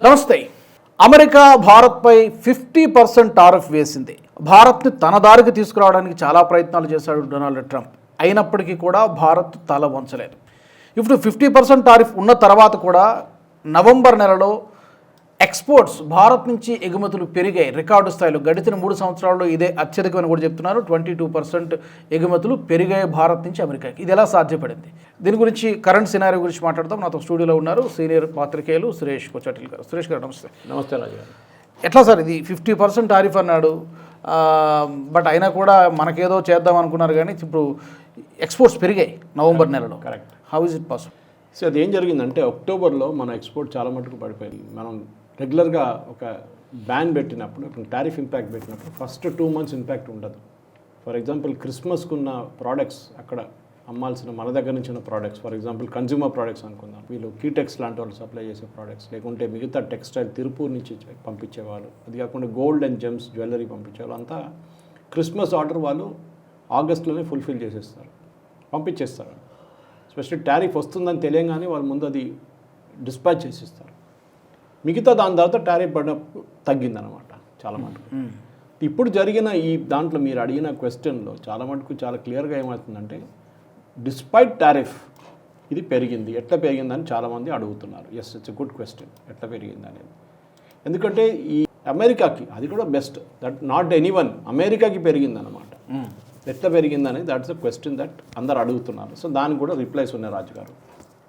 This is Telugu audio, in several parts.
నమస్తే. అమెరికా భారత్పై 50% టారిఫ్ వేసింది. భారత్ని తన దారికి తీసుకురావడానికి చాలా ప్రయత్నాలు చేశాడు డొనాల్డ్ ట్రంప్. అయినప్పటికీ కూడా భారత్ తల వంచలేదు. ఇప్పుడు 50% టారిఫ్ ఉన్న తర్వాత కూడా నవంబర్ నెలలో ఎక్స్పోర్ట్స్ భారత్ నుంచి ఎగుమతులు పెరిగాయి రికార్డు స్థాయిలో. గడిచిన 3 సంవత్సరాల్లో ఇదే అత్యధికమని కూడా చెప్తున్నారు. 22% ఎగుమతులు పెరిగాయి భారత్ నుంచి అమెరికాకి. ఇది ఎలా సాధ్యపడింది? దీని గురించి కరెంట్ సినారియో గురించి మాట్లాడతాం. నాతో స్టూడియోలో ఉన్నారు సీనియర్ పాత్రికేయులు సురేష్ కొచ్చటిల్ గారు. సురేష్ గారు నమస్తే. నమస్తే రాజు గారు. ఎట్లా సార్ ఇది 50% టారిఫ్ అన్నాడు, బట్ అయినా కూడా మనకేదో చేద్దాం అనుకున్నారు కానీ ఇప్పుడు ఎక్స్పోర్ట్స్ పెరిగాయి నవంబర్ నెలలో. Correct. How is it possible? So అది ఏం జరిగిందంటే అక్టోబర్లో మన ఎక్స్పోర్ట్ చాలా మటుకు పడిపోయింది. మనం రెగ్యులర్గా ఒక బ్యాన్ పెట్టినప్పుడు, ఒక టారిఫ్ ఇంపాక్ట్ పెట్టినప్పుడు ఫస్ట్ 2 months ఇంపాక్ట్ ఉండదు. ఫర్ ఎగ్జాంపుల్ క్రిస్మస్కు ఉన్న ప్రోడక్ట్స్ అక్కడ అమ్మాల్సిన మన దగ్గర నుంచి ఉన్న products, for example consumer products అనుకుందాం, వీళ్ళు కీటెక్స్ లాంటి వాళ్ళు సప్లై చేసే ప్రోడక్ట్స్, లేకుంటే మిగతా టెక్స్టైల్ తిరుపూర్ నుంచి పంపించేవాళ్ళు, అది కాకుండా గోల్డ్ అండ్ జెమ్స్ జ్యువెలరీ పంపించేవాళ్ళు అంతా క్రిస్మస్ ఆర్డర్ వాళ్ళు ఆగస్ట్లోనే ఫుల్ఫిల్ చేసేస్తారు, పంపించేస్తారు. స్పెషల్లీ టారిఫ్ వస్తుందని తెలియగానే వాళ్ళు ముందు అది డిస్పాచ్ చేసిస్తారు. మిగతా దాని తర్వాత టారిఫ్ పడినప్పుడు తగ్గిందనమాట చాలా మటుకు. ఇప్పుడు జరిగిన ఈ దాంట్లో మీరు అడిగిన క్వశ్చన్లో చాలా మటుకు చాలా క్లియర్గా ఏమవుతుందంటే డిస్పైట్ టారిఫ్ ఇది పెరిగింది. ఎట్లా పెరిగిందని చాలామంది అడుగుతున్నారు. Yes, it's a good question, ఎట్లా పెరిగింది అనేది. ఎందుకంటే ఈ అమెరికాకి అది కూడా బెస్ట్, దట్ నాట్ ఎనీవన్, అమెరికాకి పెరిగిందనమాట. ఎట్లా పెరిగిందనేది దట్స్ ద క్వశ్చన్ దట్ అందరు అడుగుతున్నారు. సో దానికి కూడా రిప్లైస్ ఉన్నాయి రాజు గారు.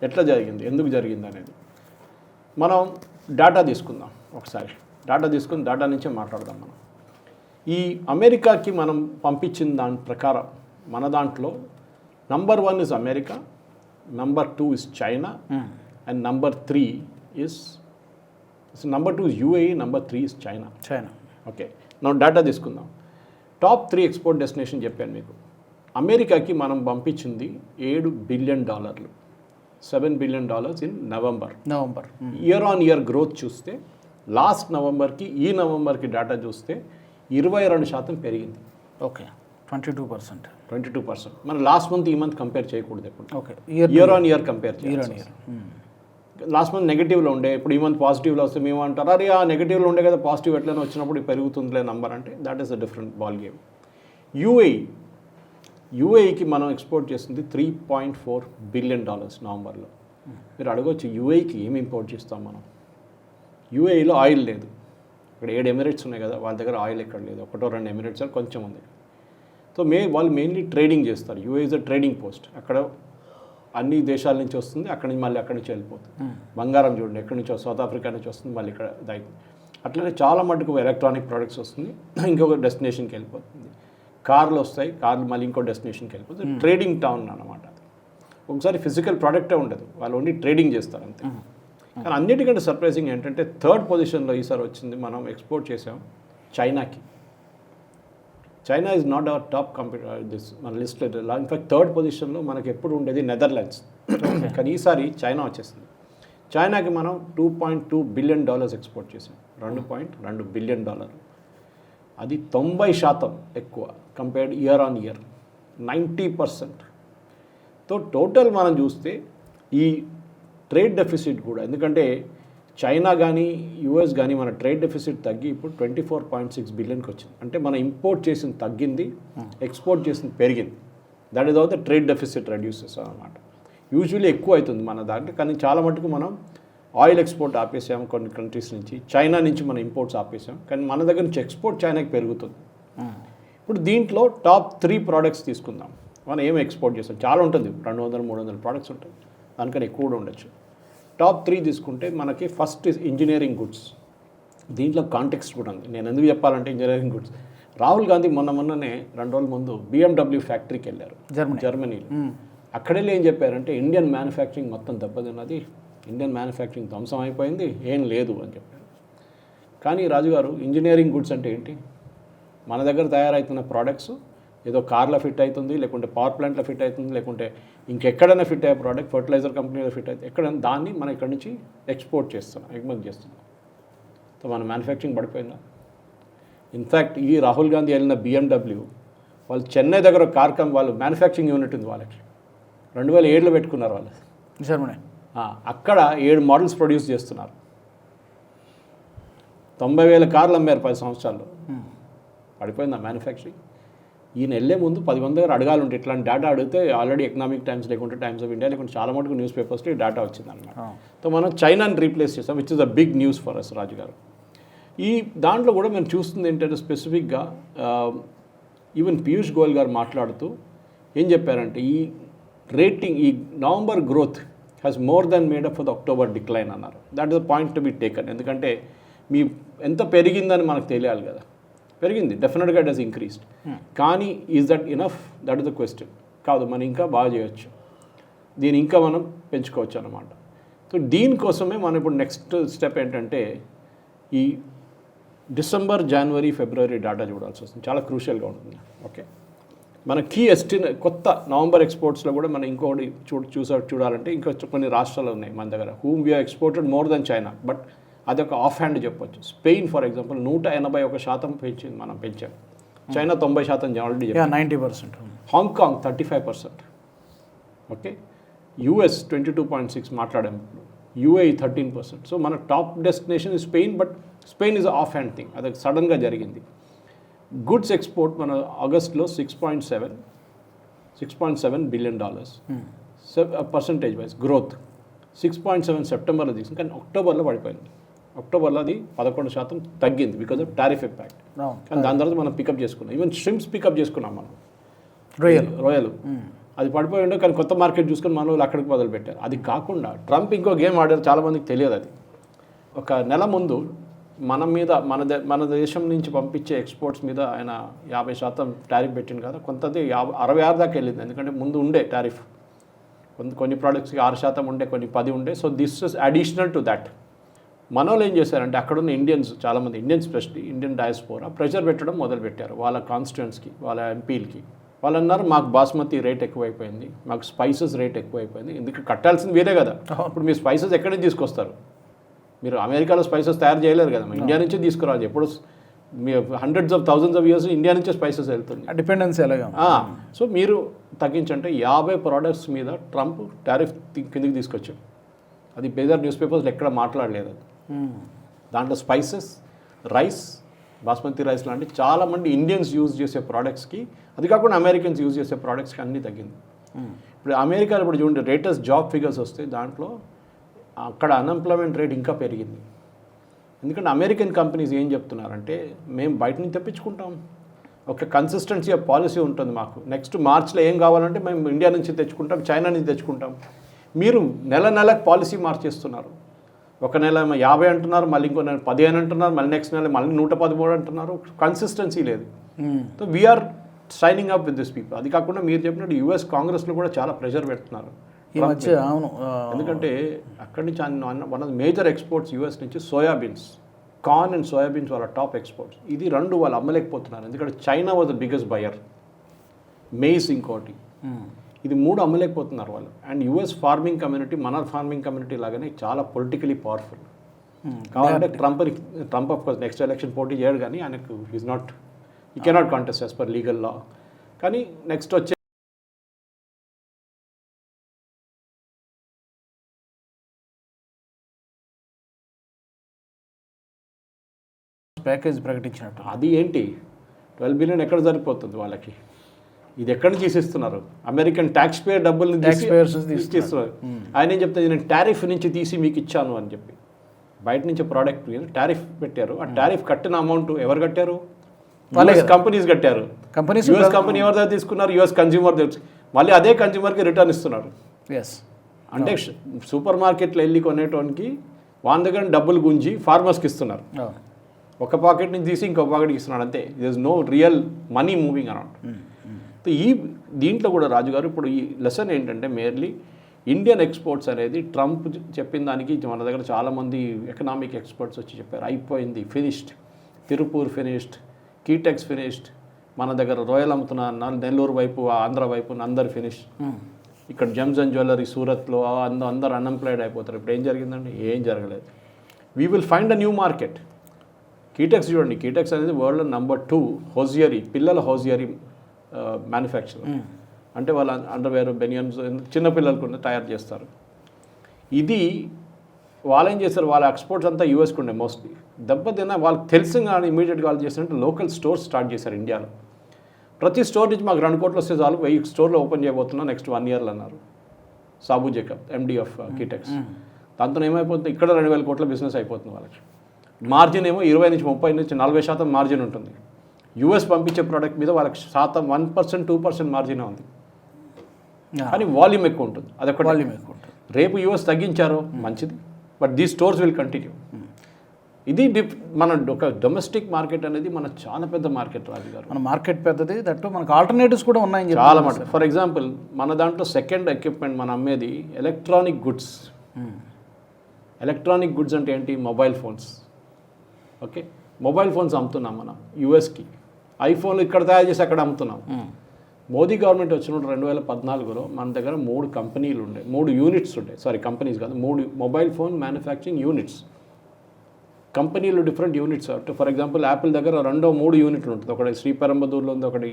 ఎట్లా జరిగింది, ఎందుకు జరిగింది అనేది మనం డేటా తీసుకుందాం. ఒకసారి డేటా తీసుకుని డేటా నుంచే మాట్లాడదాం. మనం ఈ అమెరికాకి మనం పంపించిన దాని ప్రకారం మన దాంట్లో number 1 is America, number 2 is China, and number 3 is UAE, number 3 is China. Okay, మనం డేటా తీసుకుందాం. టాప్ 3 ఎక్స్పోర్ట్ డెస్టినేషన్ చెప్పాను మీకు. అమెరికాకి మనం పంపించింది $7 billion, $7 billion in November. Year on year growth చూస్తే లాస్ట్ నవంబర్కి ఈ నవంబర్కి డేటా చూస్తే 22% పెరిగింది. ఓకే, 22%. మనం లాస్ట్ మంత్ ఈ మంత్ కంపేర్ చేయకూడదు ఎప్పుడు. Okay, year on year compare చేయాలి. లాస్ట్ మంత్ నెగిటివ్లో ఉండే, ఇప్పుడు ఈ మంత్ పాజిటివ్లో వస్తే మేము అంటారు అరే ఆ నెగిటివ్లో ఉండే కదా పాజిటివ్ ఎట్లైనా వచ్చినప్పుడు పెరుగుతుందిలే నంబర్ అంటే that is a different ball game. యూఏఈకి మనం ఎక్స్పోర్ట్ చేసింది $3.4 బిలియన్ నవంబర్లో. మీరు అడగవచ్చు యూఏఈకి ఏమి ఇంపోర్ట్ చేస్తాం మనం. యూఏఈలో ఆయిల్ లేదు. ఇక్కడ 7 ఎమిరేట్స్ ఉన్నాయి కదా, వాళ్ళ దగ్గర ఆయిల్ ఎక్కడ లేదు. 1-2 ఎమిరేట్స్ కొంచెం ఉంది. సో వాళ్ళు మెయిన్లీ ట్రేడింగ్ చేస్తారు. UAE is a trading post. అక్కడ అన్ని దేశాల నుంచి వస్తుంది, అక్కడి నుంచి మళ్ళీ అక్కడి నుంచి వెళ్ళిపోతుంది. బంగారం చూడండి, ఎక్కడి నుంచో సౌత్ ఆఫ్రికా నుంచి వస్తుంది, మళ్ళీ ఇక్కడ దానికి. అట్లనే చాలా మటుకు ఎలక్ట్రానిక్ ప్రోడక్ట్స్ వస్తుంది, ఇంకొక డెస్టినేషన్కి వెళ్ళిపోతుంది. కార్లు వస్తాయి, కార్లు మళ్ళీ ఇంకో డెస్టినేషన్కి వెళ్ళిపోతుంది. ట్రేడింగ్ టౌన్ అన్నమాట. ఒకసారి ఫిజికల్ ప్రోడక్టే ఉండదు, వాళ్ళు ఓన్లీ ట్రేడింగ్ చేస్తారు అంతే. కానీ అన్నిటికంటే సర్ప్రైజింగ్ ఏంటంటే 3rd పొజిషన్లో ఈసారి వచ్చింది. మనం ఎక్స్పోర్ట్ చేసాం చైనాకి. China is not our top computer this మన లిస్ట్లో. ఇన్ఫాక్ట్ 3rd పొజిషన్లో మనకి ఎప్పుడు ఉండేది నెదర్లాండ్స్, కానీ ఈసారి చైనా వచ్చేసింది. చైనాకి మనం $2.2 బిలియన్ ఎక్స్పోర్ట్ చేసాం. $2.2 బిలియన్. అది 90% ఎక్కువ కంపేర్డ్ ఇయర్ ఆన్ ఇయర్, 90%. తో టోటల్ మనం చూస్తే ఈ ట్రేడ్ డెఫిసిట్ కూడా, ఎందుకంటే చైనా కానీ యూఎస్ కానీ మన ట్రేడ్ డెఫిసిట్ తగ్గి ఇప్పుడు $24.6 బిలియన్కి వచ్చింది. అంటే మనం ఇంపోర్ట్ చేసింది తగ్గింది, ఎక్స్పోర్ట్ చేసింది పెరిగింది. That is all the trade deficit reduces అన్నమాట. యూజువల్లీ ఎక్కువ అవుతుంది మన దాంట్లో, కానీ చాలా మటుకు మనం ఆయిల్ ఎక్స్పోర్ట్ ఆపేసాం కొన్ని కంట్రీస్ నుంచి. చైనా నుంచి మనం ఇంపోర్ట్స్ ఆపేసాం, కానీ మన దగ్గర నుంచి ఎక్స్పోర్ట్ చైనాకి పెరుగుతుంది. ఇప్పుడు దీంట్లో టాప్ 3 ప్రోడక్ట్స్ తీసుకుందాం. మనం ఏం ఎక్స్పోర్ట్ చేస్తాం, చాలా ఉంటుంది, 200-300 ప్రోడక్ట్స్ ఉంటాయి, దానికన్నా ఎక్కువ కూడా ఉండొచ్చు. టాప్ 3 తీసుకుంటే మనకి ఫస్ట్ ఇంజనీరింగ్ గుడ్స్. దీంట్లో కాంటెక్స్ట్ కూడా ఉంది. నేను ఎందుకు చెప్పాలంటే ఇంజనీరింగ్ గుడ్స్, రాహుల్ గాంధీ మొన్ననే 2 రోజుల ముందు BMW ఫ్యాక్టరీకి వెళ్ళారు జర్మనీలో. అక్కడెళ్ళి ఏం చెప్పారంటే ఇండియన్ మ్యానుఫ్యాక్చరింగ్ మొత్తం దెబ్బతిన్నది, ఇండియన్ మ్యానుఫ్యాక్చరింగ్ ధ్వంసం అయిపోయింది, ఏం లేదు అని చెప్పారు. కానీ రాజుగారు ఇంజనీరింగ్ గుడ్స్ అంటే ఏంటి? మన దగ్గర తయారవుతున్న ప్రోడక్ట్స్ ఏదో కార్లో ఫిట్ అవుతుంది, లేకుంటే పవర్ ప్లాంట్లో ఫిట్ అవుతుంది, లేకుంటే ఇంకెక్కడైనా ఫిట్ అయ్యే ప్రోడక్ట్ ఫర్టిలైజర్ కంపెనీలో ఫిట్ అవుతుంది, ఎక్కడైనా దాన్ని మనం ఇక్కడ నుంచి ఎక్స్పోర్ట్ చేస్తున్నాం, ఎగుమతి చేస్తున్నాం. సో మన మ్యానుఫ్యాక్చరింగ్ పడిపోయిందా? ఇన్ఫ్యాక్ట్ ఈ రాహుల్ గాంధీ వెళ్ళిన BMW వాళ్ళు చెన్నై దగ్గర వాళ్ళు మ్యానుఫ్యాక్చరింగ్ యూనిట్ ఉంది వాళ్ళకి, 2007లో పెట్టుకున్నారు వాళ్ళు. జర్మనీ. అక్కడ 7 మోడల్స్ ప్రొడ్యూస్ చేస్తున్నారు. 90,000 కార్లు అమ్మారు 10 సంవత్సరాల్లో. పడిపోయిందా మ్యానుఫ్యాక్చరింగ్? ఈయన వెళ్ళే ముందు 10 మంది దగ్గర అడగాలి ఉంటే ఇట్లాంటి డేటా అడిగితే ఆల్రెడీ ఎకనామిక్ టైమ్స్ లేకుంటే టైమ్స్ ఆఫ్ ఇండియా లేకుంటే చాలా మటుకు న్యూస్ పేపర్స్లో ఈ డేటా వచ్చిందన్నమాట. సో మనం చైనాని రీప్లేస్ చేస్తాం, which is the big news for us Raju గారు. ఈ దాంట్లో కూడా మేము చూస్తుంది ఏంటంటే స్పెసిఫిక్గా ఈవెన్ పీయూష్ గోయల్ గారు మాట్లాడుతూ ఏం చెప్పారంటే ఈ రేటింగ్, ఈ November growth has more than made up for the October decline అన్నారు. That is the point to be taken. ఎందుకంటే మీ ఎంత పెరిగిందని మనకు తెలియాలి కదా. పెరిగింది, డెఫినెట్గా ఇట్ హెస్ ఇంక్రీస్డ్. కానీ is that enough? That is the question. కాదు, మనం ఇంకా బాగా చేయొచ్చు, దీన్ని ఇంకా మనం పెంచుకోవచ్చు అన్నమాట. సో దీనికోసమే మనం ఇప్పుడు నెక్స్ట్ స్టెప్ ఏంటంటే ఈ డిసెంబర్, జనవరి, ఫిబ్రవరి డేటా చూడాల్సి వస్తుంది. చాలా క్రూషియల్గా ఉంటుంది. ఓకే, మన కీ కొత్త నవంబర్ ఎక్స్పోర్ట్స్లో కూడా మనం ఇంకోటి చూడాలంటే ఇంకా కొన్ని రాష్ట్రాలు ఉన్నాయి మన దగ్గర whom we exported more than China. But అదొక ఆఫ్ హ్యాండ్ చెప్పొచ్చు. స్పెయిన్ ఫర్ ఎగ్జాంపుల్ 181% పెంచింది, మనం పెంచాం. చైనా 90% ఆల్రెడీ చెప్పాం, 90%. హాంకాంగ్ 35%. ఓకే, యూఎస్ 22.6 మాట్లాడాము, యూఏఈ 13%. సో మన top destination is Spain, but Spain is of hand thing, అది సడన్గా జరిగింది. గుడ్స్ ఎక్స్పోర్ట్ మన ఆగస్ట్లో $6.7 బిలియన్, పర్సంటేజ్ వైజ్ గ్రోత్ 6.7 సెప్టెంబర్లో తీసుకుంది. కానీ అక్టోబర్లో పడిపోయింది. అక్టోబర్లో అది 11% తగ్గింది బికాజ్ ఆఫ్ టారిఫ్ ఇంపాక్ట్. కానీ దాని తర్వాత మనం పికప్ చేసుకున్నాం. ఈవెన్ షింప్స్ పికప్ చేసుకున్నాం మనం, రొయ్యలు. అది పడిపోయి ఉండే, కానీ కొత్త మార్కెట్ చూసుకొని మన వాళ్ళు అక్కడికి మొదలు పెట్టారు. అది కాకుండా ట్రంప్ ఇంకో గేమ్ ఆడారు, చాలామందికి తెలియదు. అది ఒక నెల ముందు మన దేశం నుంచి పంపించే ఎక్స్పోర్ట్స్ మీద ఆయన 50% టారిఫ్ పెట్టింది కదా. కొంతది 66 దాకా వెళ్ళింది, ఎందుకంటే ముందు ఉండే టారిఫ్ కొన్ని ప్రోడక్ట్స్కి 6% ఉండే, కొన్ని 10 ఉండే. So this is additional to that. మన వాళ్ళు ఏం చేశారంటే అక్కడున్న ఇండియన్స్, చాలామంది Indians, specially Indian diaspora pressure పెట్టడం మొదలుపెట్టారు వాళ్ళ కాన్స్టిట్యుయెన్స్కి, వాళ్ళ ఎంపీలకి. వాళ్ళు అన్నారు మాకు బాస్మతి రేట్ ఎక్కువైపోయింది, మాకు స్పైసెస్ రేట్ ఎక్కువైపోయింది, ఎందుకు కట్టాల్సింది వేరే కదా. ఇప్పుడు మీరు స్పైసెస్ ఎక్కడి నుంచి తీసుకొస్తారు? మీరు అమెరికాలో స్పైసెస్ తయారు చేయలేరు కదా, ఇండియా నుంచి తీసుకురావాలి. ఎప్పుడు మీ hundreds of thousands of years India నుంచే స్పైసెస్ వెళ్తుంది, డిపెండెన్సీ ఎలాగా. సో మీరు తగ్గించంటే 50 ప్రోడక్ట్స్ మీద ట్రంప్ టారిఫ్ కిందకి తీసుకొచ్చాడు. అది బేదర్ న్యూస్ పేపర్స్లో ఎక్కడ మాట్లాడలేదు. దాంట్లో స్పైసెస్, రైస్, బాస్మతి రైస్ లాంటి చాలామంది ఇండియన్స్ యూజ్ చేసే ప్రోడక్ట్స్కి, అది కాకుండా అమెరికన్స్ యూజ్ చేసే ప్రోడక్ట్స్కి అన్నీ తగ్గింది. ఇప్పుడు అమెరికాలో ఇప్పుడు చూడండి లేటెస్ట్ జాబ్ ఫిగర్స్ వస్తే దాంట్లో అక్కడ అన్ఎంప్లాయ్మెంట్ రేట్ ఇంకా పెరిగింది. ఎందుకంటే అమెరికన్ కంపెనీస్ ఏం చెప్తున్నారంటే మేము బయట నుంచి తెప్పించుకుంటాం, ఒక కన్సిస్టెన్సీ ఆఫ్ పాలసీ ఉంటుంది మాకు. నెక్స్ట్ మార్చ్లో ఏం కావాలంటే మేము ఇండియా నుంచి తెచ్చుకుంటాం, చైనా నుంచి తెచ్చుకుంటాం. మీరు నెలకు పాలసీ మార్చేస్తున్నారు. ఒక నెల 50 అంటున్నారు, మళ్ళీ ఇంకో నెల 15 అంటున్నారు, మళ్ళీ నెక్స్ట్ నెల మళ్ళీ 113 అంటున్నారు. కన్సిస్టెన్సీ లేదు. So we're signing up with this people. అది కాకుండా మీరు చెప్పినట్టు యూఎస్ కాంగ్రెస్లో కూడా చాలా ప్రెషర్ పెడుతున్నారు. అవును, ఎందుకంటే అక్కడి నుంచి one of the major exports US నుంచి సోయాబీన్స్, కార్న్ అండ్ సోయాబీన్స్ వాళ్ళ టాప్ ఎక్స్పోర్ట్స్. ఇది 2 వాళ్ళు అమ్మలేకపోతున్నారు, ఎందుకంటే China was the biggest buyer. Maize ఇంకోటి, ఇది 3 అమ్మలేకపోతున్నారు వాళ్ళు. అండ్ యూఎస్ ఫార్మింగ్ కమ్యూనిటీ మన ఫార్మింగ్ కమ్యూనిటీ లాగానే చాలా పొలిటికలీ పవర్ఫుల్. కావాలంటే Trump of course next election పోటీ చేయడు, కానీ ఆయనకు ఈ cannot contest as per legal law. కానీ నెక్స్ట్ వచ్చే ప్యాకేజ్ ప్రకటించినట్టు అది ఏంటి 12 బిలియన్ ఎక్కడ సరిపోతుంది వాళ్ళకి? ఇది ఎక్కడి నుంచి తీసిస్తున్నారు? అమెరికన్ ట్యాక్స్ పేయర్ డబ్బుల్ని తీసిస్తున్నారు. ఆయన ఏం చెప్తాను, నేను టారిఫ్ నుంచి తీసి మీకు ఇచ్చాను అని చెప్పి. బయట నుంచి ప్రోడక్ట్ టారిఫ్ పెట్టారు. ఆ టారిఫ్ కట్టిన అమౌంట్ ఎవరు కట్టారు? కంపెనీస్ కట్టారు. యూఎస్ కంపెనీ ఎవరి దగ్గర తీసుకున్నారు? యూఎస్ కన్జ్యూమర్ దగ్గర. మళ్ళీ అదే కన్జ్యూమర్కి రిటర్న్ ఇస్తున్నారు. అంటే సూపర్ మార్కెట్లో వెళ్ళి కొనేటోనికి వాళ్ళ దగ్గర డబ్బులు గుంజి ఫార్మర్స్కి ఇస్తున్నారు. ఒక పాకెట్ నుంచి తీసి ఇంకో పాకెట్కి ఇస్తున్నాడు, అంతే. There is no real money moving around. దీంట్లో కూడా రాజుగారు ఇప్పుడు ఈ లెసన్ ఏంటంటే మేర్లీ ఇండియన్ ఎక్స్పోర్ట్స్ అనేది ట్రంప్ చెప్పిన దానికి మన దగ్గర చాలామంది ఎకనామిక్ ఎక్స్పర్ట్స్ వచ్చి చెప్పారు అయిపోయింది, ఫినిష్డ్. తిరుపూర్ ఫినిష్డ్, కీటెక్స్ ఫినిష్డ్, మన దగ్గర రొయ్యలు అమ్ముతున్న నెల్లూరు వైపు, ఆంధ్ర వైపు అందరు ఫినిష్. ఇక్కడ జెమ్స్ అండ్ జ్యువెలరీ సూరత్లో అందరు అన్ఎంప్లాయిడ్ అయిపోతారు. ఇప్పుడు ఏం జరిగిందండి? ఏం జరగలేదు. We will find a new market. Kitex చూడండి, కీటెక్స్ అనేది వరల్డ్లో నెంబర్ 2 హోజియరీ, పిల్లల హోజియరీ మ్యానుఫ్యాక్చర్. అంటే వాళ్ళ అండర్వేర్, బెనియన్స్ చిన్నపిల్లలకు తయారు చేస్తారు. ఇది వాళ్ళు ఏం చేస్తారు, వాళ్ళ ఎక్స్పోర్ట్స్ అంతా యూఎస్కి ఉండే మోస్ట్లీ. దెబ్బతిన్న వాళ్ళకి తెలిసిన కానీ ఇమీడియట్గా వాళ్ళు చేసినట్టు లోకల్ స్టోర్స్ స్టార్ట్ చేశారు ఇండియాలో. ప్రతి స్టోర్ నుంచి మాకు 2 కోట్లు వస్తే చాలు 1000 స్టోర్లు ఓపెన్ చేయబోతున్నా నెక్స్ట్ 1 ఇయర్లో అన్నారు సాబు జేకబ్, ఎండి ఆఫ్ కీటెక్స్. దాంతో ఏమైపోతుంది, ఇక్కడ 2000 కోట్ల బిజినెస్ అయిపోతుంది వాళ్ళకి. మార్జిన్ ఏమో 20 నుంచి 30 నుంచి 40% మార్జిన్ ఉంటుంది. యూఎస్ పంపించే ప్రోడక్ట్ మీద వాళ్ళకి శాతం 1% 2% మార్జిన్ ఉంది, కానీ వాల్యూమ్ ఎక్కువ ఉంటుంది. అదొకటి వాల్యూమ్ ఎక్కువ ఉంటుంది. రేపు యూఎస్ తగ్గించారో మంచిది, బట్ దీ స్టోర్స్ విల్ కంటిన్యూ. ఇది మన ఒక డొమెస్టిక్ మార్కెట్ అనేది మన చాలా పెద్ద మార్కెట్ రాజు గారు. మన మార్కెట్ పెద్దది, దట్టు మనకు ఆల్టర్నేటివ్స్ కూడా ఉన్నాయని చెప్పి చాలా మాట. ఫర్ ఎగ్జాంపుల్ మన దాంట్లో సెకండ్ ఎక్విప్మెంట్ మనం అమ్మేది ఎలక్ట్రానిక్ గుడ్స్. ఎలక్ట్రానిక్ గుడ్స్ అంటే ఏంటి, mobile phones. Okay, mobile phones అమ్ముతున్నాం మనం యూఎస్కి. ఐఫోన్లు ఇక్కడ తయారు చేసి అక్కడ అమ్ముతున్నాం. మోదీ గవర్నమెంట్ వచ్చినప్పుడు 2014లో మన దగ్గర 3 కంపెనీలు ఉండే, 3 యూనిట్స్ ఉండే, సారీ కంపెనీస్ కాదు, 3 మొబైల్ ఫోన్ మ్యానుఫ్యాక్చరింగ్ యూనిట్స్. కంపెనీలు డిఫరెంట్ యూనిట్స్. అంటే ఫర్ ఎగ్జాంపుల్ యాపిల్ దగ్గర 3 యూనిట్లు ఉంటుంది. ఒకటి శ్రీపెరంబదూర్లో ఉంది, ఒకటి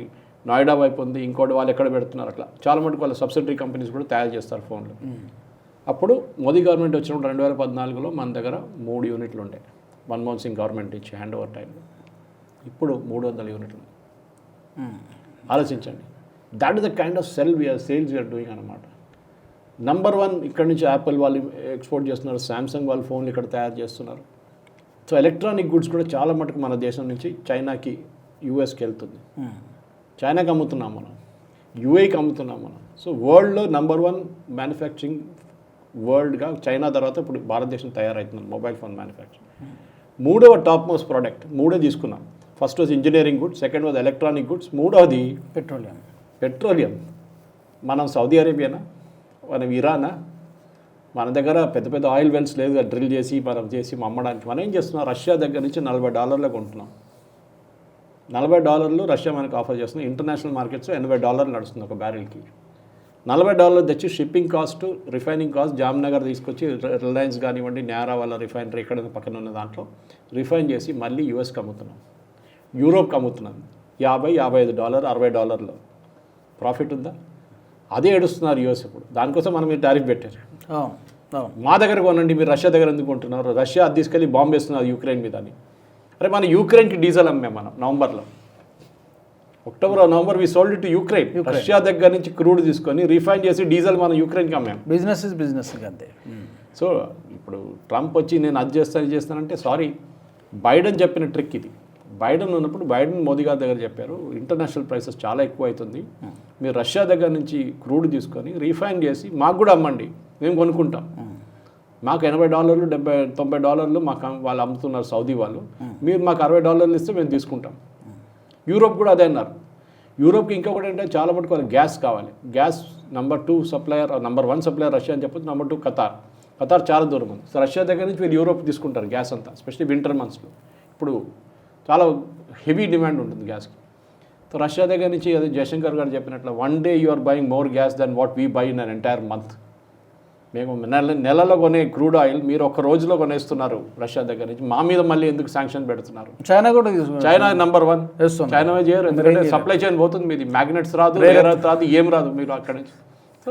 నోయిడా వైపు ఉంది, ఇంకోటి వాళ్ళు ఎక్కడ పెడుతున్నారు. అట్లా చాలా మటుకు వాళ్ళ సబ్సిడరీ కంపెనీస్ కూడా తయారు చేస్తారు ఫోన్లు. అప్పుడు మోదీ గవర్నమెంట్ వచ్చినప్పుడు 2014లో మన దగ్గర 3 యూనిట్లు ఉండే, మన్మోహన్ సింగ్ గవర్నమెంట్ ఇచ్చి హ్యాండ్ ఓవర్ టైంలో. ఇప్పుడు 300 యూనిట్లు. ఆలోచించండి, that is the kind of sales we're doing అనమాట. నంబర్ 1 ఇక్కడ నుంచి యాపిల్ వాళ్ళు ఎక్స్పోర్ట్ చేస్తున్నారు, శాంసంగ్ వాళ్ళు ఫోన్లు ఇక్కడ తయారు చేస్తున్నారు. సో ఎలక్ట్రానిక్ గుడ్స్ కూడా చాలా మటుకు మన దేశం నుంచి చైనాకి, యూఎస్కి వెళ్తుంది. చైనాకి అమ్ముతున్నాం మనం, యూఏకి అమ్ముతున్నాం మనం. సో వరల్డ్లో నంబర్ 1 మ్యానుఫ్యాక్చరింగ్ వరల్డ్గా చైనా తర్వాత ఇప్పుడు భారతదేశం తయారవుతుంది మొబైల్ ఫోన్ మ్యానుఫ్యాక్చరింగ్. 3వ టాప్ మోస్ట్ ప్రోడక్ట్ 3 తీసుకున్నాం. First was engineering goods, second was electronic goods, 3వది పెట్రోలియం. మనం సౌదీ అరేబియానా, మనం ఇరానా, మన దగ్గర పెద్ద పెద్ద ఆయిల్ వెల్స్ లేదు డ్రిల్ చేసి మనం అమ్మడానికి. మనం ఏం చేస్తున్నాం, రష్యా దగ్గర నుంచి $40 కొంటున్నాం. $40 రష్యా మనకు ఆఫర్ చేస్తున్నాం. ఇంటర్నేషనల్ మార్కెట్స్ $80 నడుస్తుంది ఒక బ్యారెల్కి. $40 తెచ్చి shipping cost, refining cost, Jamnagar తీసుకొచ్చి రిలయన్స్ కానివ్వండి, న్యారా వాళ్ళ రిఫైనరీ ఇక్కడ పక్కన ఉన్న దాంట్లో రిఫైన్ చేసి మళ్ళీ యూఎస్కి అమ్ముతున్నాం, యూరోప్కి అమ్ముతున్నాం. $50-55 $60 ప్రాఫిట్ ఉందా? అదే ఏడుస్తున్నారు యూఎస్. ఇప్పుడు దానికోసం మనం మీరు టారిఫ్ పెట్టారు. మా దగ్గర కొనండి, మీరు రష్యా దగ్గర ఎందుకు కొంటున్నారు? రష్యా అది తీసుకెళ్ళి బాంబు వేస్తున్నారు యుక్రెయిన్ మీద అని. అరే మన యూక్రెయిన్కి డీజిల్ అమ్మాం మనం నవంబర్లో, October November we sold to Ukraine. Russia దగ్గర నుంచి క్రూడ్ తీసుకొని రిఫైన్ చేసి డీజిల్ మనం యూక్రెయిన్కి అమ్మాం. బిజినెస్ అంతే. సో ఇప్పుడు ట్రంప్ వచ్చి నేను అది చేస్తానంటే సారీ, బైడెన్ చెప్పిన ట్రిక్ ఇది. బైడెన్ ఉన్నప్పుడు మోదీ గారి దగ్గర చెప్పారు, ఇంటర్నేషనల్ ప్రైసెస్ చాలా ఎక్కువ అవుతుంది, మీరు రష్యా దగ్గర నుంచి క్రూడ్ తీసుకొని రిఫైన్ చేసి మాకు కూడా అమ్మండి, మేము కొనుక్కుంటాం. మాకు $80 $90 మాకు వాళ్ళు అమ్ముతున్నారు సౌదీ వాళ్ళు, మీరు మాకు $60 ఇస్తే మేము తీసుకుంటాం. యూరోప్ కూడా అదే అన్నారు. యూరోప్కి ఇంకొకటి అంటే చాలా మటుకు వాళ్ళకి గ్యాస్ కావాలి. Gas number 2 supplier, number 1 supplier Russia అని చెప్పొచ్చు. నంబర్ 2 ఖతార్ చాలా దూరం ఉంది. సో రష్యా దగ్గర నుంచి వీళ్ళు యూరోప్ తీసుకుంటారు గ్యాస్ అంతా, ఎస్పెషల్లీ వింటర్ మంత్స్లో. ఇప్పుడు చాలా హెవీ డిమాండ్ ఉంటుంది గ్యాస్కి. సో రష్యా దగ్గర నుంచి అది జయశంకర్ గారు చెప్పినట్లు 1 day you are buying more gas than what we buy in an entire month. మేము నెలలో కొనే క్రూడ్ ఆయిల్ మీరు ఒక రోజులో కొనేస్తున్నారు రష్యా దగ్గర నుంచి, మా మీద మళ్ళీ ఎందుకు శాంక్షన్ పెడుతున్నారు? China number 1. చైనా చేయరు, ఎందుకంటే సప్లై చైన్ పోతుంది, మీది మ్యాగ్నెట్స్ రాదు, ఏం రాదు మీరు అక్కడి నుంచి. So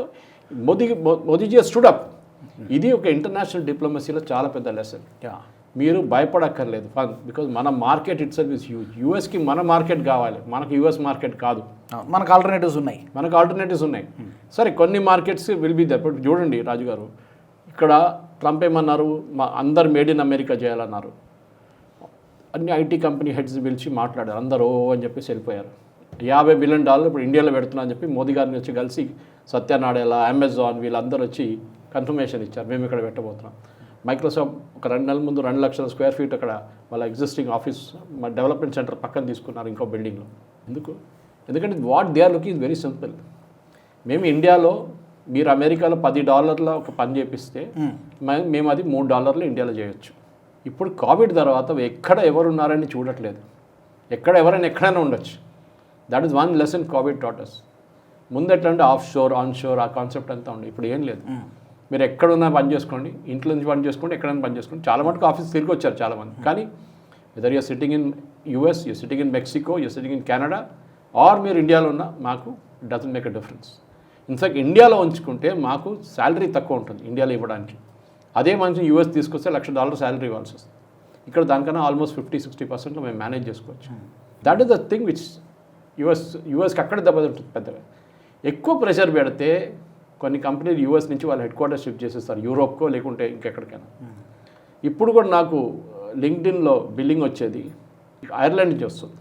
Modiji stood up. ఇది ఒక ఇంటర్నేషనల్ డిప్లొమసీలో చాలా పెద్ద లెసన్. మీరు భయపడక్కర్లేదు బికాజ్ మన market it self is huge. యూఎస్కి మన మార్కెట్ కావాలి, మనకు యూఎస్ మార్కెట్ కాదు. మనకు ఆల్టర్నేటివ్స్ ఉన్నాయి. సరే కొన్ని markets will be that. But చూడండి రాజు గారు, ఇక్కడ ట్రంప్ ఏమన్నారు, అందరు మేడ్ ఇన్ అమెరికా చేయాలన్నారు. అన్ని ఐటీ కంపెనీ హెడ్స్ పిలిచి మాట్లాడారు, అందరూ అని చెప్పేసి వెళ్ళిపోయారు. $50 బిలియన్ ఇప్పుడు ఇండియాలో పెడుతున్నా అని చెప్పి మోదీ గారిని వచ్చి కలిసి సత్య నాడేలా, అమెజాన్ వీళ్ళందరూ వచ్చి కన్ఫర్మేషన్ ఇచ్చారు, మేము ఇక్కడ పెట్టబోతున్నాం. మైక్రోసాఫ్ట్ ఒక 2 నెలల ముందు 2 లక్షల స్క్వేర్ ఫీట్ అక్కడ వాళ్ళ ఎగ్జిస్టింగ్ ఆఫీస్ డెవలప్మెంట్ సెంటర్ పక్కన తీసుకున్నారు ఇంకో బిల్డింగ్లో. ఎందుకంటే what they are looking very simple. మేము ఇండియాలో, మీరు అమెరికాలో $10 ఒక పని చేపిస్తే మేము అది $3 ఇండియాలో చేయొచ్చు. ఇప్పుడు కోవిడ్ తర్వాత ఎక్కడ ఎవరున్నారని చూడట్లేదు, ఎవరైనా ఎక్కడైనా ఉండొచ్చు. That is 1 lesson COVID taught us. ముందు ఎట్లా అంటే ఆఫ్ షోర్ ఆన్ షోర్ ఆ కాన్సెప్ట్ అంతా ఉండే, ఇప్పుడు ఏం లేదు. మీరు ఎక్కడున్నా పని చేసుకోండి, ఇంట్లో నుంచి పని చేసుకోండి, ఎక్కడైనా పని చేసుకోండి. చాలా మటుకు ఆఫీస్ తిరిగి వచ్చారు చాలామంది. కానీ whether you're sitting in US, you're sitting in Mexico, you're sitting in Canada, or మీరు ఇండియాలో ఉన్నా మాకు doesn't make a difference. In fact ఇండియాలో ఉంచుకుంటే మాకు శాలరీ తక్కువ ఉంటుంది ఇండియాలో ఇవ్వడానికి. అదే మనిషి యూఎస్ తీసుకొస్తే $1,00,000 శాలరీ ఇవ్వాల్సి వస్తుంది. ఇక్కడ దానికన్నా ఆల్మోస్ట్ 50-60% మేము మేనేజ్ చేసుకోవచ్చు. That is the thing which యూఎస్కి అక్కడ దెబ్బతింటుంది పెద్దగా. ఎక్కువ ప్రెషర్ పెడితే కొన్ని కంపెనీలు యూఎస్ నుంచి వాళ్ళ హెడ్ క్వార్టర్స్ షిఫ్ట్ చేసేస్తారు యూరోప్కో లేకుంటే ఇంకెక్కడికైనా. ఇప్పుడు కూడా నాకు లింక్డ్ఇన్లో బిల్లింగ్ వచ్చేది ఐర్లాండ్ నుంచి వస్తుంది.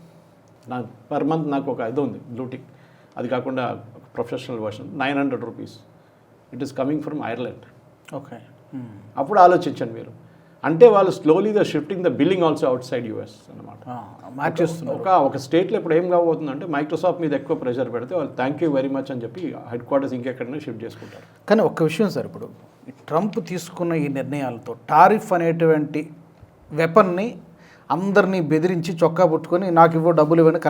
నాకు పర్ మంత్ నాకు ఒక ఇది ఉంది బ్లూటిక్, అది కాకుండా professional version $900. It is coming from Ireland. Okay, అప్పుడు ఆలోచించండి మీరు. అంటే వాళ్ళు slowly the shifting the billing also out side US అనమాట. ఒక స్టేట్లో ఇప్పుడు ఏం కాబోతుందంటే మైక్రోసాఫ్ట్ మీద ఎక్కువ ప్రెషర్ పెడితే వాళ్ళు థ్యాంక్ యూ వెరీ మచ్ అని చెప్పి హెడ్ క్వార్టర్స్ ఇంకెక్కడైనా షిఫ్ట్ చేసుకుంటారు. కానీ ఒక్క విషయం సార్, ఇప్పుడు ట్రంప్ తీసుకున్న ఈ నిర్ణయాలతో టారిఫ్ అనేటువంటి వెపన్ని అందరినీ బెదిరించి చొక్కా పుట్టుకొని నాకు ఇవ్వ డబ్బులు ఇవ్వని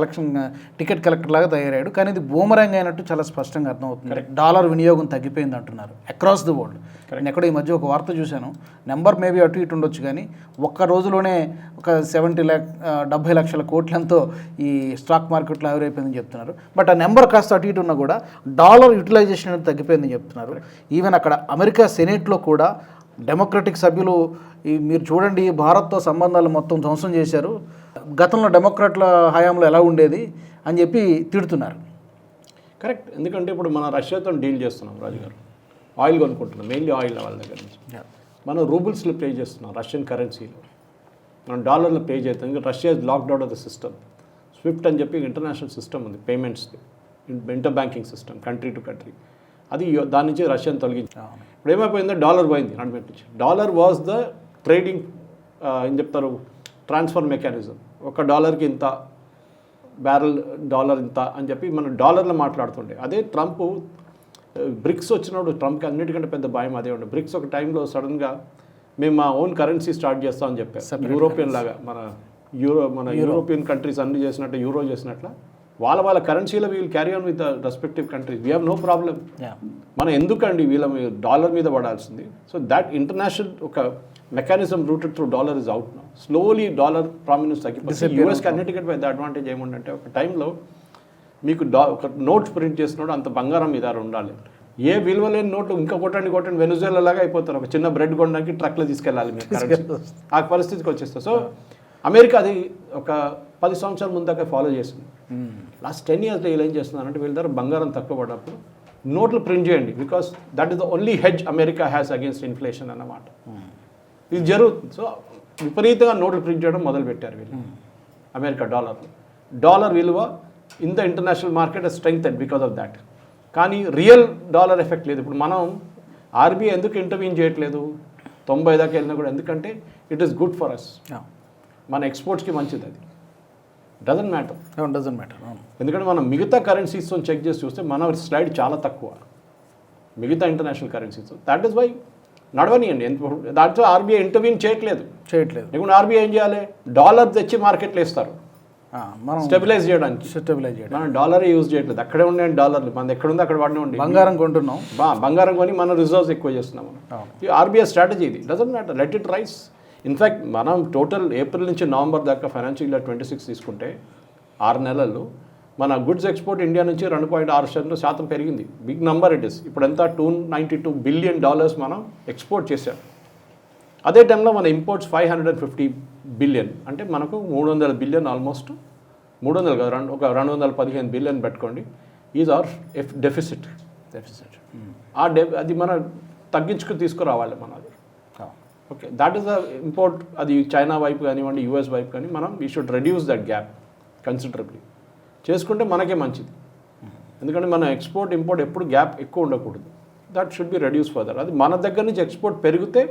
టికెట్ కలెక్టర్ లాగా తయారయ్యాడు. కానీ ఇది బూమరాంగ్ అయినట్టు చాలా స్పష్టంగా అర్థమవుతుంది. డాలర్ వినియోగం తగ్గిపోయింది అంటున్నారు అక్రాస్ ది వరల్డ్. నేను ఎక్కడో ఈ మధ్య ఒక వార్త చూశాను, నెంబర్ మేబీ అటు ఇటు ఉండొచ్చు కానీ ఒక్క రోజులోనే ఒక 70 లక్షల కోట్లంతో ఈ స్టాక్ మార్కెట్లో ఆవిరైపోయిందని చెప్తున్నారు. బట్ ఆ నెంబర్ కాస్త అటు ఇటు ఉన్నా కూడా డాలర్ యూటిలైజేషన్ అనేది తగ్గిపోయిందని చెప్తున్నారు. ఈవెన్ అక్కడ అమెరికా సెనేట్లో కూడా డెమోక్రటిక్ సభ్యులు మీరు చూడండి భారత్తో సంబంధాలు మొత్తం ధ్వంసం చేశారు, గతంలో డెమోక్రాట్ల హయాంలో ఎలా ఉండేది అని చెప్పి తిడుతున్నారు. కరెక్ట్. ఎందుకంటే ఇప్పుడు మనం రష్యాతో డీల్ చేస్తున్నాం రాజుగారు, ఆయిల్ కొనుక్కుంటున్నాం, మెయిన్లీ ఆయిల్ వాళ్ళ దగ్గర నుంచి. మనం రూబుల్స్లో పే చేస్తున్నాం, రష్యన్ కరెన్సీలో. మనం డాలర్లో పే చేస్తాం. ఇంకా Russia locked out of the system. SWIFT అని చెప్పి ఇంటర్నేషనల్ సిస్టమ్ ఉంది పేమెంట్స్ది, inter banking system country to country. అది దాని నుంచి రష్యాని తొలగించాం. ఇప్పుడు ఏమైపోయిందో డాలర్ పోయింది నడిపెట్టి నుంచి. డాలర్ వాజ్ ద ట్రేడింగ్ ఏం చెప్తారు ట్రాన్స్ఫర్ మెకానిజం. $1కి ఇంత, బ్యారెల్ డాలర్ ఇంత అని చెప్పి మనం డాలర్లో మాట్లాడుతుండే. అదే ట్రంప్ బ్రిక్స్ వచ్చినప్పుడు ట్రంప్కి అన్నిటికంటే పెద్ద భయం అదే ఉండే. బ్రిక్స్ ఒక టైంలో సడన్గా మేము మా ఓన్ కరెన్సీ స్టార్ట్ చేస్తామని చెప్పారు. యూరోపియన్ లాగా మన యూరోపియన్ కంట్రీస్ అన్ని చేసినట్టు యూరో చేసినట్ల వాళ్ళ కరెన్సీలో we'll carry on with the respective countries. We have no problem. మనం ఎందుకండి వీళ్ళ డాలర్ మీద పడాల్సింది. సో దాట్ ఇంటర్నేషనల్ ఒక mechanism routed through dollar is out now. Slowly dollar prominence తగ్గిపోతుంది. యూఎస్కి అన్నిటికంటే పెద్ద అడ్వాంటేజ్ ఏముందంటే ఒక టైంలో మీకు ఒక నోట్స్ ప్రింట్ చేసినప్పుడు అంత బంగారం మీద ఉండాలి. ఏ విలువ లేని నోట్లు ఇంకా కొట్టండి వెనుజువేలా లాగా అయిపోతారు. ఒక చిన్న బ్రెడ్ కొనడానికి ట్రక్లో తీసుకెళ్ళాలి మీరు కరెన్సీ. ఆ పరిస్థితికి వచ్చేస్తారు. సో అమెరికా అది ఒక 10 సంవత్సరాల ముందు దాకా ఫాలో చేసింది. లాస్ట్ 10 yearsలో వీళ్ళు ఏం చేస్తున్నారంటే వీళ్ళ దగ్గర బంగారం తక్కువ పడినప్పుడు నోట్లు ప్రింట్ చేయండి, because that is the only hedge America has against inflation అన్నమాట. ఇది జరుగుతుంది. సో విపరీతంగా నోట్లు ప్రింట్ చేయడం మొదలుపెట్టారు వీళ్ళు అమెరికా డాలర్ విలువ in the international market strength and because of that. కానీ రియల్ డాలర్ ఎఫెక్ట్ లేదు. ఇప్పుడు మనం ఆర్బీఐ ఎందుకు ఇంటర్వ్యూన్ చేయట్లేదు 90 దాకా వెళ్ళినా కూడా, ఎందుకంటే it is good for us. మన ఎక్స్పోర్ట్స్కి మంచిది. అది డజంట్ మ్యాటర్. ఎందుకంటే మనం మిగతా కరెన్సీస్తో చెక్ చేసి చూస్తే మన స్లైడ్ చాలా తక్కువ మిగతా international currencies. That is why నడవనియండి. దాంట్లో ఆర్బీఐ ఇంటర్వ్యూన్ చేయట్లేదు. లేకుంటే ఆర్బీఐ ఏం చేయాలి, డాలర్ తెచ్చి మార్కెట్లో వేస్తారు స్టెబిలైజ్ చేయడానికి. మనం డాలరే యూజ్ చేయట్లేదు. అక్కడే ఉండే డాలర్లు మన ఎక్కడ ఉందో అక్కడ వాడినే ఉండి బంగారం కొంటున్నాం. బంగారం కొని మన రిజర్వ్స్ ఎక్కువ చేస్తున్నాం. ఆర్బీఐ స్ట్రాటజీ ఇది. Doesn't matter, let it rice. In fact మనం టోటల్ ఏప్రిల్ నుంచి నవంబర్ దాకా ఫైనాన్షియల్ ఇయర్ 26 తీసుకుంటే 6 నెలల్లో మన గుడ్స్ ఎక్స్పోర్ట్ ఇండియా నుంచి 2.6% పెరిగింది. Big number it is. ఇప్పుడు ఎంత $292 billion మనం ఎక్స్పోర్ట్ చేశాం. అదే టైంలో మన ఇంపోర్ట్స్ $550 billion. అంటే మనకు $300 billion, ఆల్మోస్ట్ 300 కాదు, ఒక $215 billion పెట్టుకోండి. Is our deficit. అది మనం తగ్గించుకు తీసుకురావాలి మనది. Okay, that is the import. అది చైనా వైపు కానివ్వండి, యూఎస్ వైపు కానీ మనం we should reduce that gap considerably. చేసుకుంటే మనకే మంచిది. ఎందుకంటే మన ఎక్స్పోర్ట్ ఇంపోర్ట్ ఎప్పుడు గ్యాప్ ఎక్కువ ఉండకూడదు. That should be reduce further. అది మన దగ్గర నుంచి ఎక్స్పోర్ట్ పెరిగితే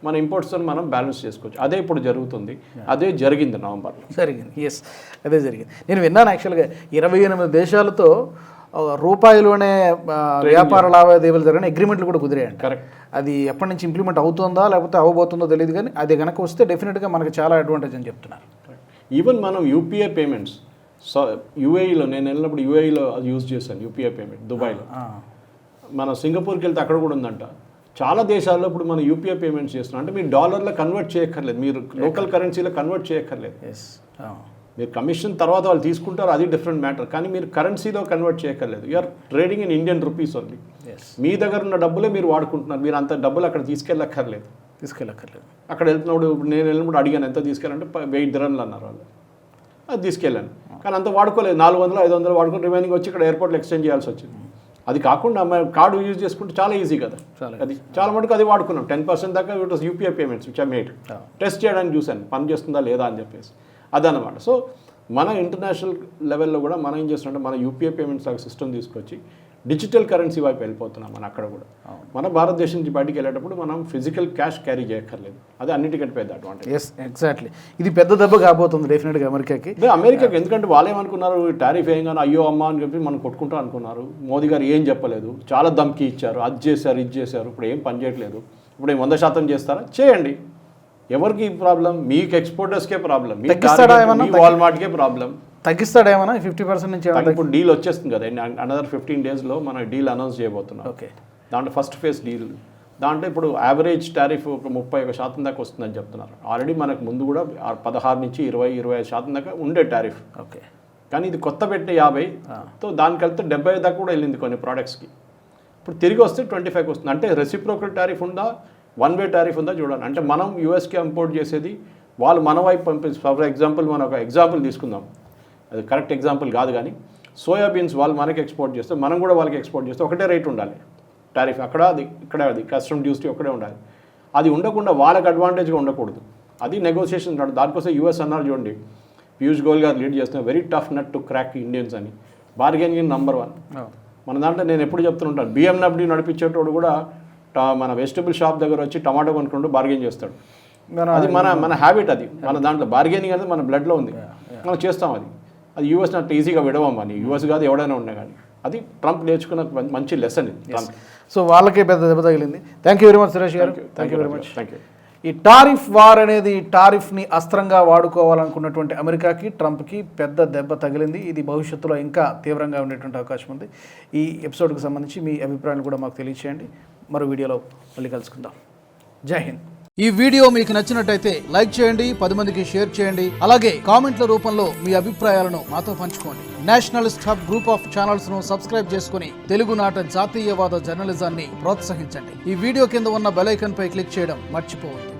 మన ఇంపోర్ట్స్తో మనం బ్యాలెన్స్ చేసుకోవచ్చు. అదే ఇప్పుడు జరుగుతుంది. అదే జరిగింది నవంబర్లో. జరిగింది. ఎస్, అదే జరిగింది. నేను విన్నాను యాక్చువల్గా 28 దేశాలతో రూపాయిలోనే వ్యాపార లావాదేవీలు జరిగిన అగ్రిమెంట్లు కూడా కుదిరాయంట. కరెక్ట్. అది ఎప్పటి నుంచి ఇంప్లిమెంట్ అవుతుందా లేకపోతే అవ్వబోతుందో తెలియదు, కానీ అది కనుక వస్తే డెఫినెట్గా మనకు చాలా అడ్వాంటేజ్ అని చెప్తున్నారు. ఈవెన్ మనం యూపీఐ పేమెంట్స్ యూఏఈలో, నేను వెళ్ళినప్పుడు యూఏఈలో అది యూజ్ చేశాను యూపీఐ పేమెంట్ దుబాయ్లో. మన సింగపూర్కి వెళ్తే అక్కడ కూడా ఉందంట. చాలా దేశాల్లో ఇప్పుడు మనం యూపీఐ పేమెంట్స్ చేస్తున్నాం. అంటే మీరు డాలర్లో కన్వర్ట్ చేయక్కర్లేదు, మీరు లోకల్ కరెన్సీలో కన్వర్ట్ చేయక్కర్లేదు. మీరు కమిషన్ తర్వాత వాళ్ళు తీసుకుంటారు, అది డిఫరెంట్ మ్యాటర్. కానీ మీరు కరెన్సీలో కన్వర్ట్ చేయక్కర్లేదు. You're trading in Indian rupees only. మీ దగ్గర ఉన్న డబ్బులే మీరు వాడుకుంటున్నారు. మీరు అంత డబ్బులు అక్కడ తీసుకెళ్ళక్కర్లేదు. తీసుకెళ్ళక్కర్లేదు. అక్కడ వెళ్తున్నప్పుడు నేను వెళ్ళినప్పుడు అడిగాను ఎంత తీసుకెళ్ళాలంటే 1000 dirhams అన్నారు వాళ్ళు. అది తీసుకెళ్ళాను. కానీ అంత వాడుకోలేదు, 400 500 వాడుకొని రిమైనింగ్ వచ్చి ఇక్కడ ఎయిర్పోర్ట్లో ఎక్స్చేంజ్ చేయాల్సి వచ్చింది. అది కాకుండా కార్డు యూజ్ చేసుకుంటే చాలా ఈజీ కదా, అది చాలా మటుకు అది వాడుకున్నాం. 10% దాకా it was UPI payments which I made. Test చేయడానికి చూశాను పని చేస్తుందా లేదా అని చెప్పేసి, అదనమాట. సో మన ఇంటర్నేషనల్ లెవెల్లో కూడా మనం ఏం చేస్తున్నామంటే మన యూపీఐ పేమెంట్స్ సిస్టమ్ తీసుకొచ్చి డిజిటల్ కరెన్సీ వైపు వెళ్ళిపోతున్నాం మనం. అక్కడ కూడా మన భారతదేశం నుంచి బయటికి వెళ్ళేటప్పుడు మనం ఫిజికల్ క్యాష్ క్యారీ చేయక్కర్లేదు, అది అన్నిటికంటే పెద్ద అడ్వాంటేజ్. Yes, exactly. ఇది పెద్ద దెబ్బ కాబోతుంది డెఫినెట్గా అమెరికాకి. ఎందుకంటే వాళ్ళు ఏమనుకున్నారు, టారిఫ్ వేయగానే అయ్యో అమ్మ అని చెప్పి మనం కొట్టుకుంటా అనుకున్నారు. మోదీ గారు ఏం చెప్పలేదు, చాలా ధమ్కి ఇచ్చారు, అది చేశారు ఇది చేశారు, ఇప్పుడు ఏం పని చేయట్లేదు. ఇప్పుడు 100% చేస్తారా, చేయండి. ఎవరికి ప్రాబ్లం? మీకు ఎక్స్పోర్టర్స్కే ప్రాబ్లం, మీ వాల్మార్ట్కే ప్రాబ్లం. తగ్గిస్తాడేమన్నా 50% నుంచి? ఇప్పుడు డీల్ వచ్చేస్తుంది కదా, అనదర్ 15 daysలో మనం డీల్ అనౌన్స్ చేయబోతున్నాం. ఓకే, దాంట్లో ఫస్ట్ ఫేజ్ డీల్. దాంట్లో ఇప్పుడు యావరేజ్ టారిఫ్ ఒక 31% దాకా వస్తుందని చెప్తున్నారు. ఆల్రెడీ మనకు ముందు కూడా 16 నుంచి 20-25% దాకా ఉండే టారిఫ్. ఓకే, కానీ ఇది కొత్త పెట్టిన 50తో దానికి వెళ్తే 70 దాకా కూడా వెళ్ళింది కొన్ని ప్రోడక్ట్స్కి. ఇప్పుడు తిరిగి వస్తే 25 వస్తుంది. అంటే రెసిప్రోకల్ టారిఫ్ ఉందా, వన్ వే టారిఫ్ ఉందా చూడాలి. అంటే మనం యూఎస్కి ఇంపోర్ట్ చేసేది వాళ్ళు మన వైపు పంపిస్తారు. ఫర్ ఎగ్జాంపుల్ మనం ఒక ఎగ్జాంపుల్ తీసుకుందాం, అది కరెక్ట్ ఎగ్జాంపుల్ కాదు కానీ సోయాబీన్స్ వాళ్ళు మనకి ఎక్స్పోర్ట్ చేస్తే మనం కూడా వాళ్ళకి ఎక్స్పోర్ట్ చేస్తే ఒకటే రేట్ ఉండాలి టారిఫ్. అక్కడ అది ఇక్కడ అది కస్టమ్ డ్యూటీ ఒకటే ఉండాలి. అది ఉండకుండా వాళ్ళకి అడ్వాంటేజ్గా ఉండకూడదు, అది నెగోసియేషన్ కాదు. దానికోసం యూఎస్ అన్నారు చూడండి, పీయూష్ గోయల్ గారు లీడ్ చేస్తున్నారు, very tough nut to crack Indians అని. బార్గెనింగ్ నంబర్ 1 మన దాంట్లో. నేను ఎప్పుడు చెప్తుంటాను, బిఎండబ్ల్యూ నడిపించేటోడు కూడా మన వెజిటబుల్ షాప్ దగ్గర వచ్చి టమాటో కొనుక్కుంటూ బార్గెన్ చేస్తాడు. అది మన హ్యాబిట్, అది మన దాంట్లో బార్గెనింగ్ అనేది మన బ్లడ్లో ఉంది, మనం చేస్తాం. అది యూఎస్ అంత ఈజీగా విడవమని, యూఎస్ కాదు ఎవడైనా ఉన్నా కానీ. అది ట్రంప్ నేర్చుకున్న మంచి లెసన్ ఇది. సో వాళ్ళకే పెద్ద దెబ్బ తగిలింది. Thank you very much Suresh గారు. Thank you very much. Thank you. ఈ టారిఫ్ వార్ అనేది, టారిఫ్ని అస్త్రంగా వాడుకోవాలనుకున్నటువంటి అమెరికాకి, ట్రంప్కి పెద్ద దెబ్బ తగిలింది. ఇది భవిష్యత్తులో ఇంకా తీవ్రంగా ఉండేటువంటి అవకాశం ఉంది. ఈ ఎపిసోడ్కి సంబంధించి మీ అభిప్రాయాన్ని కూడా మాకు తెలియచేయండి. మరో వీడియోలో మళ్ళీ కలుసుకుందాం. జై హింద్. ఈ వీడియో మీకు నచ్చినట్టయితే లైక్ చేయండి, 10 మందికి షేర్ చేయండి. అలాగే కామెంట్ల రూపంలో మీ అభిప్రాయాలను మాతో పంచుకోండి. Nationalist hub group of channels ను సబ్స్క్రైబ్ చేసుకుని తెలుగునాట జాతీయవాద జర్నలిజాన్ని ప్రోత్సహించండి. ఈ వీడియో కింద ఉన్న బెల్ ఐకాన్ పై క్లిక్ చేయడం మర్చిపోవద్దు.